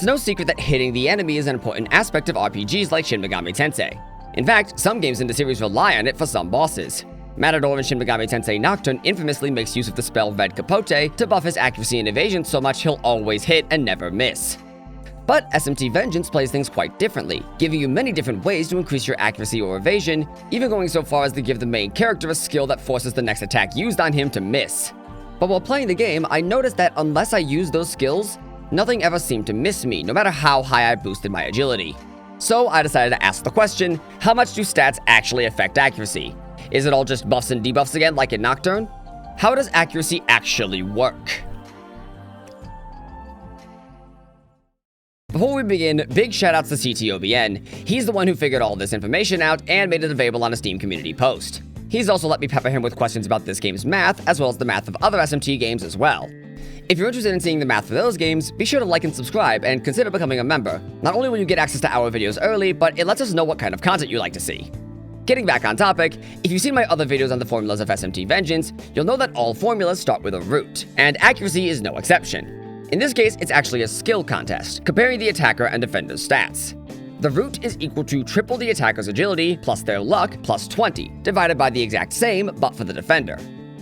It's no secret that hitting the enemy is an important aspect of RPGs like Shin Megami Tensei. In fact, some games in the series rely on it for some bosses. Matador in Shin Megami Tensei Nocturne infamously makes use of the spell Red Capote to buff his accuracy and evasion so much he'll always hit and never miss. But SMT Vengeance plays things quite differently, giving you many different ways to increase your accuracy or evasion, even going so far as to give the main character a skill that forces the next attack used on him to miss. But while playing the game, I noticed that unless I used those skills, nothing ever seemed to miss me, no matter how high I boosted my agility. So I decided to ask the question, how much do stats actually affect accuracy? Is it all just buffs and debuffs again, like in Nocturne? How does accuracy actually work? Before we begin, big shoutouts to CTOBN. He's the one who figured all this information out and made it available on a Steam community post. He's also let me pepper him with questions about this game's math, as well as the math of other SMT games as well. If you're interested in seeing the math for those games, be sure to like and subscribe, and consider becoming a member. Not only will you get access to our videos early, but it lets us know what kind of content you like to see. Getting back on topic, if you've seen my other videos on the formulas of SMT Vengeance, you'll know that all formulas start with a root, and accuracy is no exception. In this case, it's actually a skill contest, comparing the attacker and defender's stats. The root is equal to triple the attacker's agility plus their luck plus 20, divided by the exact same, but for the defender.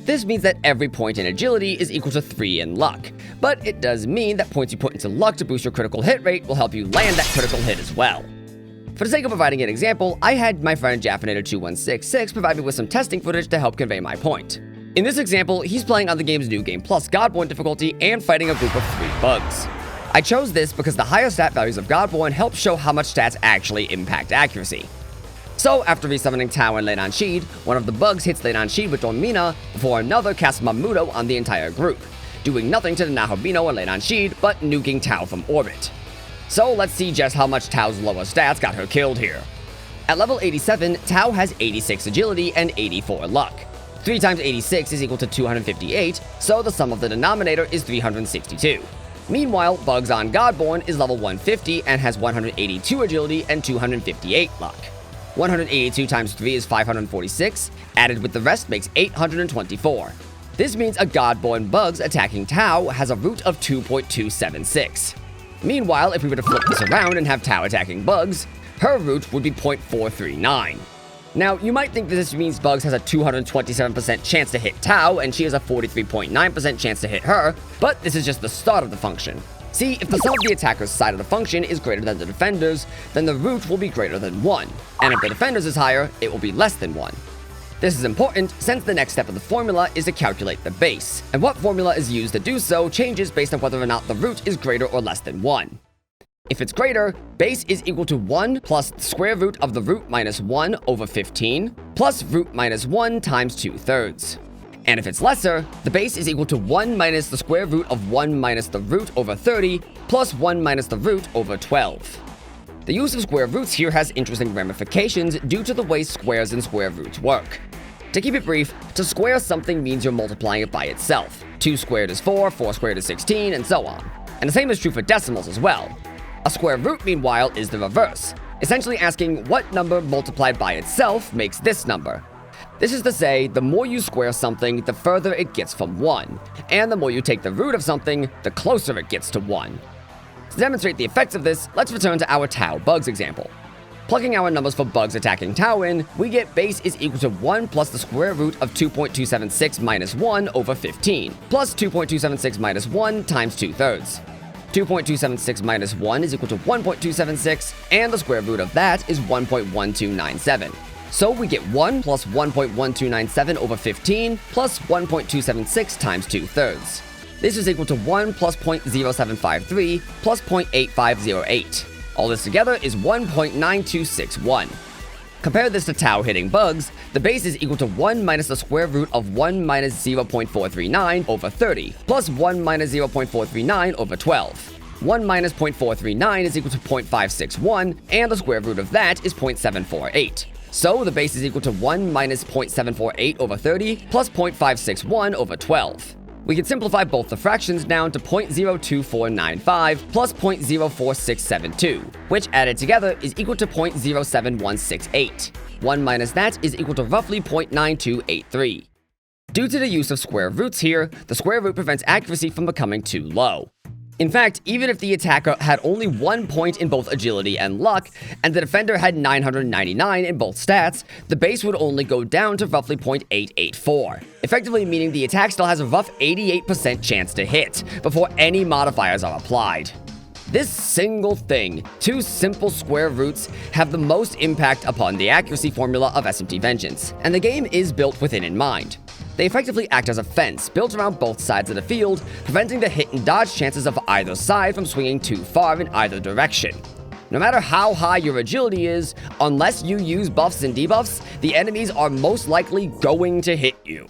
This means that every point in agility is equal to 3 in luck, but it does mean that points you put into luck to boost your critical hit rate will help you land that critical hit as well. For the sake of providing an example, I had my friend Jaffinator2166 provide me with some testing footage to help convey my point. In this example, he's playing on the game's New Game Plus Godborn difficulty and fighting a group of 3 bugs. I chose this because the higher stat values of Godborn help show how much stats actually impact accuracy. So, after resummoning Tau and Leidan Shid, one of the bugs hits Leidan Shid with Dormina before another casts Mamuto on the entire group, doing nothing to the Nahabino or Leidan Shid, but nuking Tau from orbit. So let's see just how much Tau's lower stats got her killed here. At level 87, Tau has 86 agility and 84 luck. 3 times 86 is equal to 258, so the sum of the denominator is 362. Meanwhile, Bugs on Godborn is level 150 and has 182 agility and 258 luck. 182 times 3 is 546, added with the rest makes 824. This means a Godborn Bugs attacking Tau has a root of 2.276. Meanwhile, if we were to flip this around and have Tau attacking Bugs, her root would be 0.439. Now, you might think that this means Bugs has a 227% chance to hit Tau, and she has a 43.9% chance to hit her, but this is just the start of the function. See, if the sum of the attacker's side of the function is greater than the defender's, then the root will be greater than 1, and if the defender's is higher, it will be less than 1. This is important since the next step of the formula is to calculate the base, and what formula is used to do so changes based on whether or not the root is greater or less than 1. If it's greater, base is equal to 1 plus the square root of the root minus 1 over 15 plus root minus 1 times 2/3. And if it's lesser, the base is equal to 1 minus the square root of 1 minus the root over 30 plus 1 minus the root over 12. The use of square roots here has interesting ramifications due to the way squares and square roots work. To keep it brief, to square something means you're multiplying it by itself. 2 squared is 4, 4 squared is 16, and so on. And the same is true for decimals as well. A square root, meanwhile, is the reverse, essentially asking what number multiplied by itself makes this number. This is to say, the more you square something, the further it gets from 1, and the more you take the root of something, the closer it gets to 1. To demonstrate the effects of this, let's return to our Tau Bugs example. Plugging our numbers for Bugs attacking Tau in, we get base is equal to 1 plus the square root of 2.276 minus 1 over 15, plus 2.276 minus 1 times 2/3. 2.276 minus 1 is equal to 1.276, and the square root of that is 1.1297. So we get 1 plus 1.1297 over 15 plus 1.276 times 2/3. This is equal to 1 plus 0.0753 plus 0.8508. All this together is 1.9261. Compare this to Tau hitting Bugs, the base is equal to 1 minus the square root of 1 minus 0.439 over 30, plus 1 minus 0.439 over 12. 1 minus 0.439 is equal to 0.561, and the square root of that is 0.748. So the base is equal to 1 minus 0.748 over 30, plus 0.561 over 12. We can simplify both the fractions down to 0.02495 plus 0.04672, which added together is equal to 0.07168. 1 minus that is equal to roughly 0.9283. Due to the use of square roots here, the square root prevents accuracy from becoming too low. In fact, even if the attacker had only 1 point in both agility and luck, and the defender had 999 in both stats, the base would only go down to roughly 0.884, effectively meaning the attack still has a rough 88% chance to hit, before any modifiers are applied. This single thing, 2 simple square roots, have the most impact upon the accuracy formula of SMT Vengeance, and the game is built with it in mind. They effectively act as a fence built around both sides of the field, preventing the hit and dodge chances of either side from swinging too far in either direction. No matter how high your agility is, unless you use buffs and debuffs, the enemies are most likely going to hit you.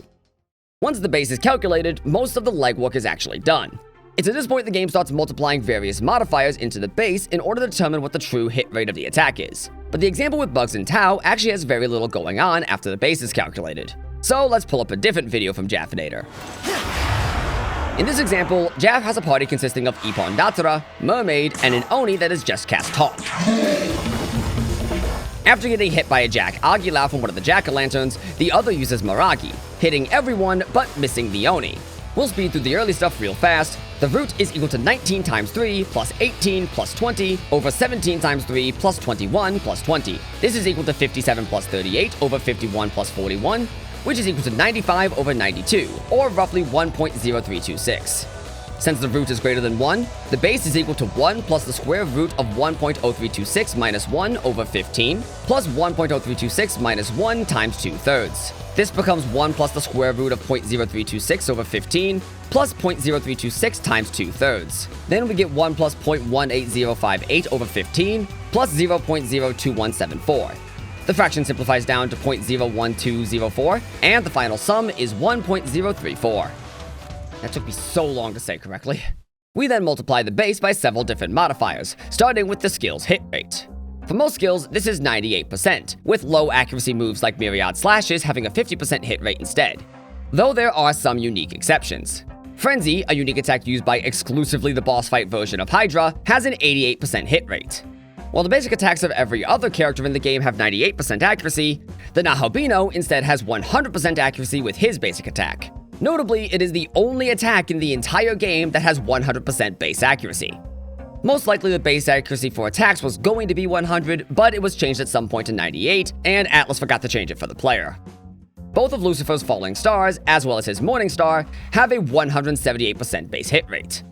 Once the base is calculated, most of the legwork is actually done. It's at this point the game starts multiplying various modifiers into the base in order to determine what the true hit rate of the attack is. But the example with Bugs and Tau actually has very little going on after the base is calculated. So let's pull up a different video from Jaffinator. In this example, Jaff has a party consisting of Ippon Datara, Mermaid, and an Oni that has just cast Talk. After getting hit by a Jack Aguilar from one of the Jack-o'-lanterns, the other uses Mirage, hitting everyone but missing the Oni. We'll speed through the early stuff real fast. The root is equal to 19 times 3 plus 18 plus 20 over 17 times 3 plus 21 plus 20. This is equal to 57 plus 38 over 51 plus 41, which is equal to 95 over 92, or roughly 1.0326. Since the root is greater than 1, the base is equal to 1 plus the square root of 1.0326 minus 1 over 15, plus 1.0326 minus 1 times 2/3. This becomes 1 plus the square root of 0.0326 over 15, plus 0.0326 times 2/3. Then we get 1 plus 0.18058 over 15, plus 0.02174. The fraction simplifies down to 0.01204, and the final sum is 1.034. That took me so long to say correctly. We then multiply the base by several different modifiers, starting with the skill's hit rate. For most skills, this is 98%, with low accuracy moves like Myriad Slashes having a 50% hit rate instead. Though there are some unique exceptions. Frenzy, a unique attack used by exclusively the boss fight version of Hydra, has an 88% hit rate. While the basic attacks of every other character in the game have 98% accuracy, the Nahobino instead has 100% accuracy with his basic attack. Notably, it is the only attack in the entire game that has 100% base accuracy. Most likely the base accuracy for attacks was going to be 100, but it was changed at some point to 98, and Atlas forgot to change it for the player. Both of Lucifer's Falling Stars, as well as his Morning Star, have a 178% base hit rate.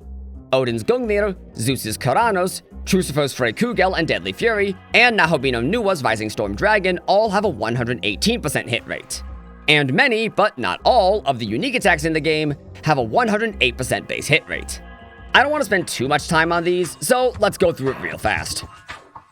Odin's Gungnir, Zeus's Karanos, Trucifer's Frey Kugel and Deadly Fury, and Nahobino Nua's Rising Storm Dragon all have a 118% hit rate. And many, but not all, of the unique attacks in the game have a 108% base hit rate. I don't want to spend too much time on these, so let's go through it real fast.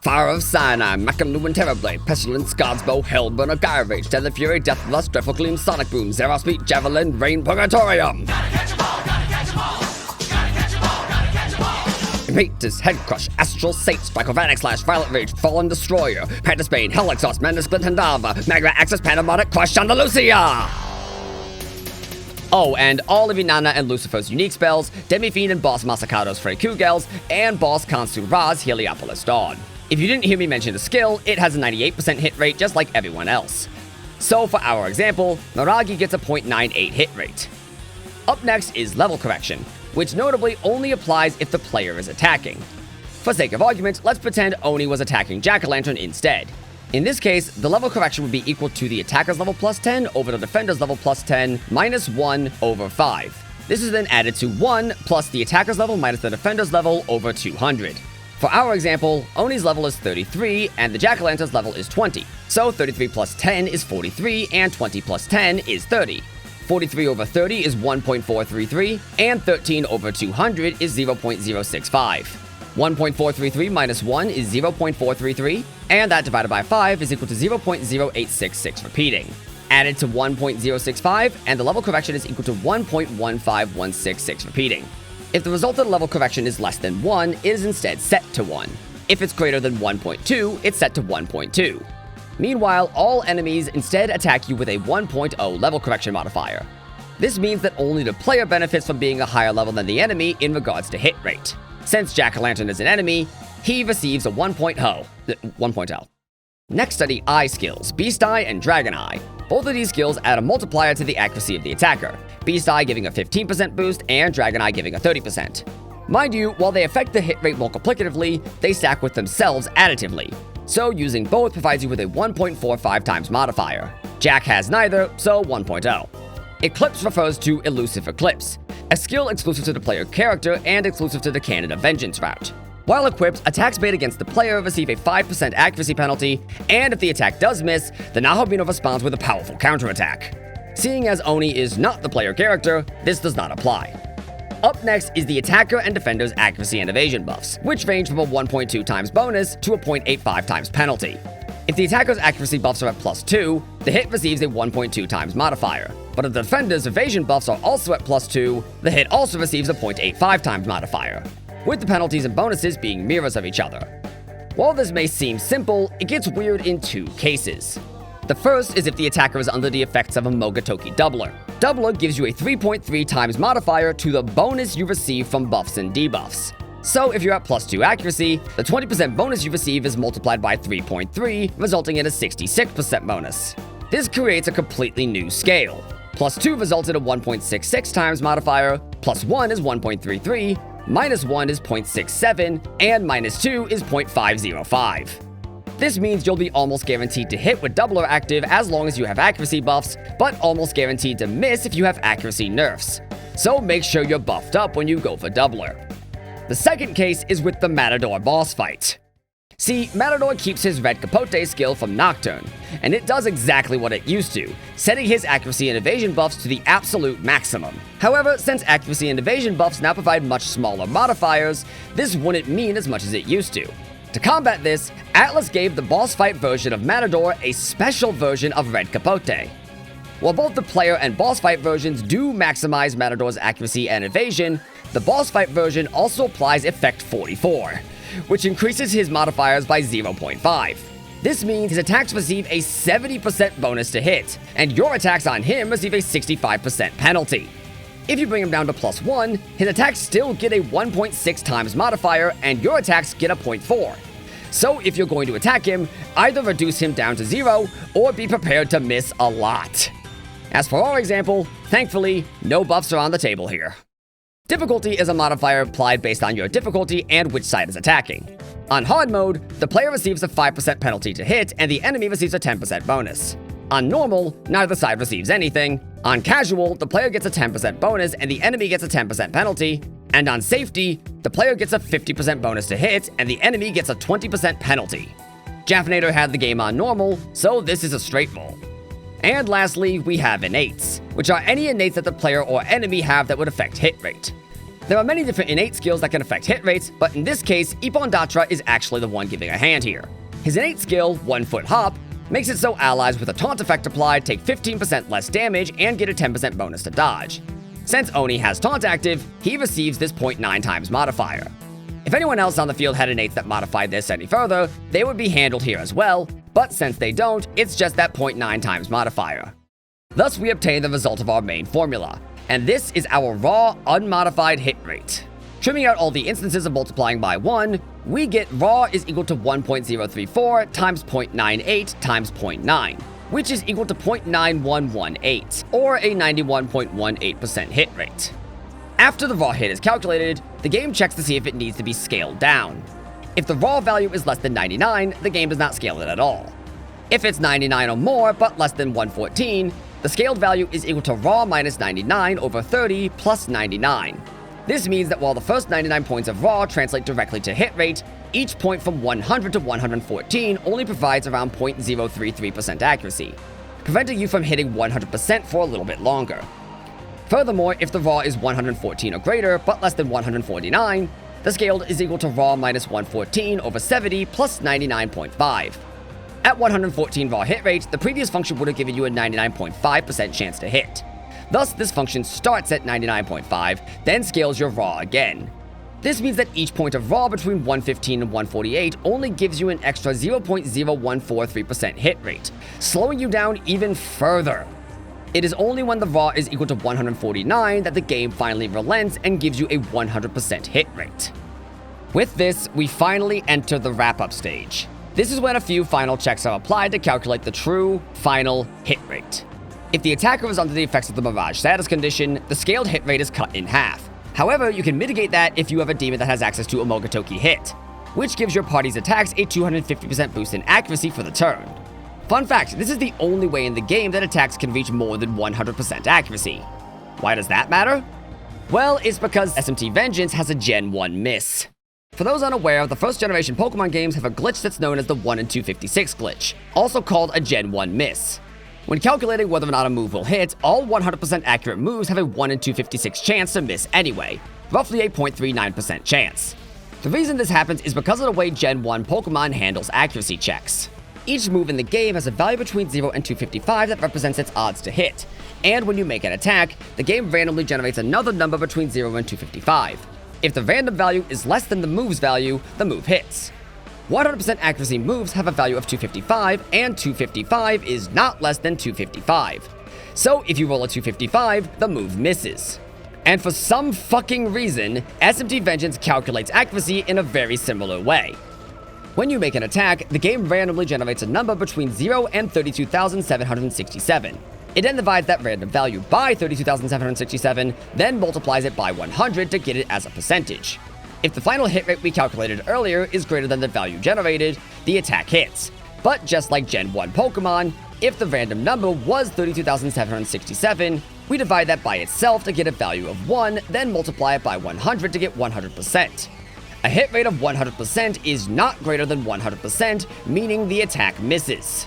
Fire of Sinai, Mechanu and Terrorblade, Pestilence, God's Bow, Hellburner, Gyre Rage, Deadly Fury, Deathlust, Dreadful Gleam, Sonic Boom, Zero Speed, Javelin, Rain, Purgatorium! Gotta catch 'em all, gotta catch 'em all! Gotta catch 'em all, gotta catch 'em all! Impetus, Head Crush, Astral Sate, Spike Slash, Violet Rage, Fallen Destroyer, Pantis Bane, Hell Exhaust, Madness Glint Handava, Magma Access, Panamotic, Crush, Andalusia! Oh, and all of Inanna and Lucifer's unique spells, Demi-Fiend and Boss Masakado's Frey Kugels, and Boss Kansu Ra's Heliopolis Dawn. If you didn't hear me mention the skill, it has a 98% hit rate just like everyone else. So for our example, Miragi gets a 0.98 hit rate. Up next is Level Correction, which notably only applies if the player is attacking. For sake of argument, let's pretend Oni was attacking Jack-o'-lantern instead. In this case, the level correction would be equal to the attacker's level plus 10 over the defender's level plus 10 minus 1 over 5. This is then added to 1 plus the attacker's level minus the defender's level over 200. For our example, Oni's level is 33 and the Jack-o'-lantern's level is 20. So 33 plus 10 is 43 and 20 plus 10 is 30. 43 over 30 is 1.433 and 13 over 200 is 0.065. 1.433 minus 1 is 0.433, and that divided by 5 is equal to 0.0866 repeating. Added to 1.065, and the level correction is equal to 1.15166 repeating. If the result of the level correction is less than 1, it is instead set to 1. If it's greater than 1.2, it's set to 1.2. Meanwhile, all enemies instead attack you with a 1.0 level correction modifier. This means that only the player benefits from being a higher level than the enemy in regards to hit rate. Since Jack-o'-lantern is an enemy, he receives a 1.0. Next are the Eye skills, Beast Eye and Dragon Eye. Both of these skills add a multiplier to the accuracy of the attacker, Beast Eye giving a 15% boost and Dragon Eye giving a 30%. Mind you, while they affect the hit rate multiplicatively, they stack with themselves additively. So using both provides you with a 1.45 times modifier. Jack has neither, so 1.0. Eclipse refers to Elusive Eclipse, a skill exclusive to the player character and exclusive to the canon of Vengeance route. While equipped, attacks made against the player receive a 5% accuracy penalty, and if the attack does miss, the Nahabino responds with a powerful counterattack. Seeing as Oni is not the player character, this does not apply. Up next is the attacker and defender's accuracy and evasion buffs, which range from a 1.2 times bonus to a 0.85 times penalty. If the attacker's accuracy buffs are at +2, the hit receives a 1.2 times modifier. But if the defender's evasion buffs are also at +2, the hit also receives a 0.85 times modifier, with the penalties and bonuses being mirrors of each other. While this may seem simple, it gets weird in two cases. The first is if the attacker is under the effects of a Mogatoki Doubler. Doubler gives you a 3.3 times modifier to the bonus you receive from buffs and debuffs. So if you're at +2 accuracy, the 20% bonus you receive is multiplied by 3.3, resulting in a 66% bonus. This creates a completely new scale. +2 results in a 1.66 times modifier, +1 is 1.33, -1 is 0.67, and -2 is 0.505. This means you'll be almost guaranteed to hit with Doubler active as long as you have accuracy buffs, but almost guaranteed to miss if you have accuracy nerfs. So make sure you're buffed up when you go for Doubler. The second case is with the Matador boss fight. See, Matador keeps his Red Capote skill from Nocturne, and it does exactly what it used to, setting his accuracy and evasion buffs to the absolute maximum. However, since accuracy and evasion buffs now provide much smaller modifiers, this wouldn't mean as much as it used to. To combat this, Atlas gave the boss fight version of Matador a special version of Red Capote. While both the player and boss fight versions do maximize Matador's accuracy and evasion, the boss fight version also applies Effect 44, which increases his modifiers by 0.5. This means his attacks receive a 70% bonus to hit, and your attacks on him receive a 65% penalty. If you bring him down to +1, his attacks still get a 1.6 times modifier, and your attacks get a 0.4. So if you're going to attack him, either reduce him down to 0, or be prepared to miss a lot. As for our example, thankfully, no buffs are on the table here. Difficulty is a modifier applied based on your difficulty and which side is attacking. On hard mode, the player receives a 5% penalty to hit, and the enemy receives a 10% bonus. On normal, neither side receives anything. On casual, the player gets a 10% bonus and the enemy gets a 10% penalty. And on safety, the player gets a 50% bonus to hit and the enemy gets a 20% penalty. Jaffinator had the game on normal, so this is a straight roll. And lastly, we have innates, which are any innates that the player or enemy have that would affect hit rate. There are many different innate skills that can affect hit rates, but in this case, Ippon-Datra is actually the one giving a hand here. His innate skill, 1 Foot Hop, makes it so allies with a taunt effect applied take 15% less damage and get a 10% bonus to dodge. Since Oni has taunt active, he receives this 0.9 times modifier. If anyone else on the field had innates that modified this any further, they would be handled here as well, but since they don't, it's just that 0.9 times modifier. Thus we obtain the result of our main formula, and this is our raw, unmodified hit rate. Trimming out all the instances of multiplying by 1, we get raw is equal to 1.034 times 0.98 times 0.9, which is equal to 0.9118, or a 91.18% hit rate. After the raw hit is calculated, the game checks to see if it needs to be scaled down. If the raw value is less than 99, the game does not scale it at all. If it's 99 or more, but less than 114, the scaled value is equal to raw minus 99 over 30 plus 99. This means that while the first 99 points of raw translate directly to hit rate, each point from 100 to 114 only provides around 0.033% accuracy, preventing you from hitting 100% for a little bit longer. Furthermore, if the raw is 114 or greater, but less than 149, the scaled is equal to raw minus 114 over 70 plus 99.5. At 114 raw hit rate, the previous function would have given you a 99.5% chance to hit. Thus, this function starts at 99.5, then scales your raw again. This means that each point of raw between 115 and 148 only gives you an extra 0.0143% hit rate, slowing you down even further. It is only when the raw is equal to 149 that the game finally relents and gives you a 100% hit rate. With this, we finally enter the wrap-up stage. This is when a few final checks are applied to calculate the true, final hit rate. If the attacker is under the effects of the Mirage status condition, the scaled hit rate is cut in half. However, you can mitigate that if you have a demon that has access to a Mogatoki hit, which gives your party's attacks a 250% boost in accuracy for the turn. Fun fact, this is the only way in the game that attacks can reach more than 100% accuracy. Why does that matter? Well, it's because SMT Vengeance has a Gen 1 miss. For those unaware, the first generation Pokemon games have a glitch that's known as the 1 in 256 glitch, also called a Gen 1 miss. When calculating whether or not a move will hit, all 100% accurate moves have a 1 in 256 chance to miss anyway, roughly a 0.39% chance. The reason this happens is because of the way Gen 1 Pokemon handles accuracy checks. Each move in the game has a value between 0 and 255 that represents its odds to hit, and when you make an attack, the game randomly generates another number between 0 and 255. If the random value is less than the move's value, the move hits. 100% accuracy moves have a value of 255, and 255 is not less than 255. So if you roll a 255, the move misses. And for some fucking reason, SMT Vengeance calculates accuracy in a very similar way. When you make an attack, the game randomly generates a number between 0 and 32,767. It then divides that random value by 32,767, then multiplies it by 100 to get it as a percentage. If the final hit rate we calculated earlier is greater than the value generated, the attack hits. But just like Gen 1 Pokemon, if the random number was 32,767, we divide that by itself to get a value of 1, then multiply it by 100 to get 100%. A hit rate of 100% is not greater than 100%, meaning the attack misses.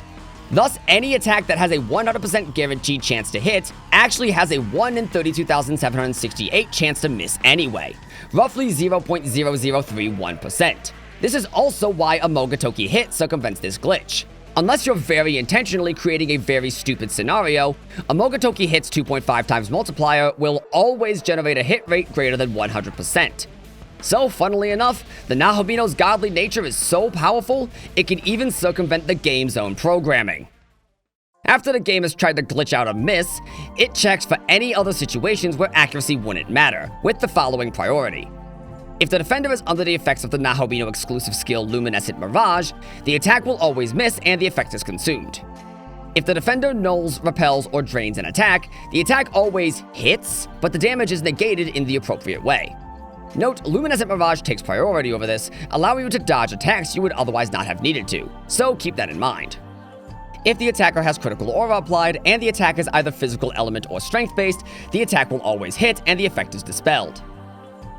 Thus, any attack that has a 100% guaranteed chance to hit actually has a 1 in 32,768 chance to miss anyway, roughly 0.0031%. This is also why a Mogatoki hit circumvents this glitch. Unless you're very intentionally creating a very stupid scenario, a Mogatoki hit's 2.5 times multiplier will always generate a hit rate greater than 100%. So, funnily enough, the Nahobino's godly nature is so powerful, it can even circumvent the game's own programming. After the game has tried to glitch out a miss, it checks for any other situations where accuracy wouldn't matter, with the following priority. If the defender is under the effects of the Nahobino exclusive skill Luminescent Mirage, the attack will always miss and the effect is consumed. If the defender nulls, repels, or drains an attack, the attack always hits, but the damage is negated in the appropriate way. Note, Luminescent Mirage takes priority over this, allowing you to dodge attacks you would otherwise not have needed to, so keep that in mind. If the attacker has critical aura applied, and the attack is either physical element or strength-based, the attack will always hit and the effect is dispelled.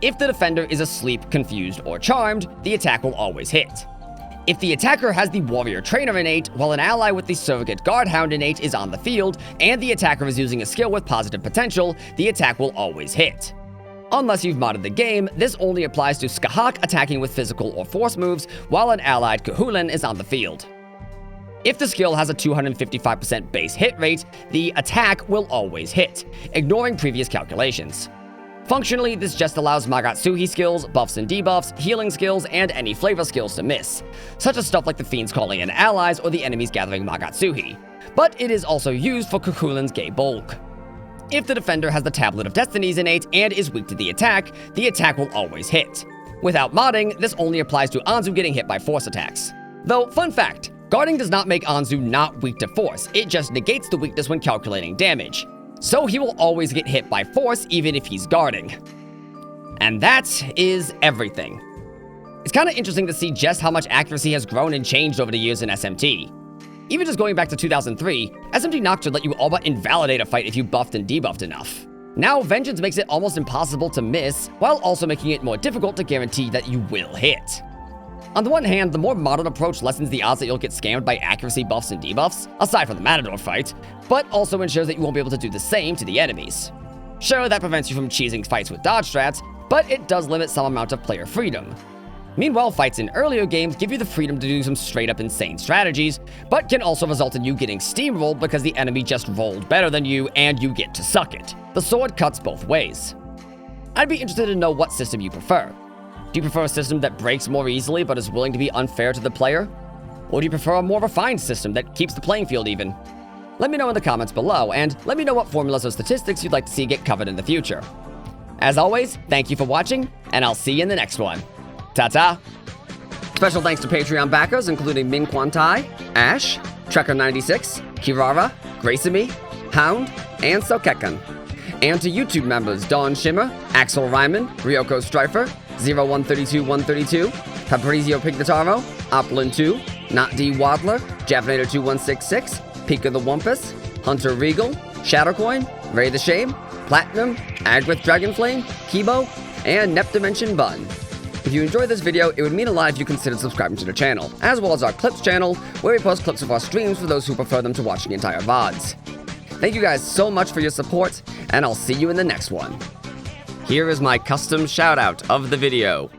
If the defender is asleep, confused, or charmed, the attack will always hit. If the attacker has the Warrior Trainer innate, while an ally with the Surrogate Guardhound innate is on the field, and the attacker is using a skill with positive potential, the attack will always hit. Unless you've modded the game, this only applies to Skahak attacking with physical or force moves, while an allied Kahulin is on the field. If the skill has a 255% base hit rate, the attack will always hit, ignoring previous calculations. Functionally, this just allows Magatsuhi skills, buffs and debuffs, healing skills, and any flavor skills to miss, such as stuff like the Fiends calling in allies or the enemies gathering Magatsuhi. But it is also used for Kakulin's gay bulk. If the defender has the Tablet of Destinies innate and is weak to the attack will always hit. Without modding, this only applies to Anzu getting hit by force attacks. Though, fun fact, guarding does not make Anzu not weak to force, it just negates the weakness when calculating damage. So he will always get hit by force even if he's guarding. And that is everything. It's kinda interesting to see just how much accuracy has grown and changed over the years in SMT. Even just going back to 2003, SMT Nocturne let you all but invalidate a fight if you buffed and debuffed enough. Now, Vengeance makes it almost impossible to miss, while also making it more difficult to guarantee that you will hit. On the one hand, the more modern approach lessens the odds that you'll get scammed by accuracy buffs and debuffs, aside from the Matador fight, but also ensures that you won't be able to do the same to the enemies. Sure, that prevents you from cheesing fights with dodge strats, but it does limit some amount of player freedom. Meanwhile, fights in earlier games give you the freedom to do some straight-up insane strategies, but can also result in you getting steamrolled because the enemy just rolled better than you and you get to suck it. The sword cuts both ways. I'd be interested to know what system you prefer. Do you prefer a system that breaks more easily but is willing to be unfair to the player? Or do you prefer a more refined system that keeps the playing field even? Let me know in the comments below, and let me know what formulas or statistics you'd like to see get covered in the future. As always, thank you for watching, and I'll see you in the next one. Ta-ta! Special thanks to Patreon backers including Min Kwantai, Ash, Trekker96, Kirara, Gracemi, Hound, and Sokekan. And to YouTube members Dawn Shimmer, Axel Ryman, Ryoko Strifer, 0132132, Fabrizio Pignataro, Oplin2, Not D Wadler, Javanator2166, Pika the Wumpus, Hunter Regal, Shadowcoin, Ray the Shame, Platinum, Agwith Dragonflame, Kibo, and Nep Dimension Bun. If you enjoyed this video, it would mean a lot if you considered subscribing to the channel, as well as our Clips channel, where we post clips of our streams for those who prefer them to watching entire VODs. Thank you guys so much for your support, and I'll see you in the next one. Here is my custom shoutout of the video.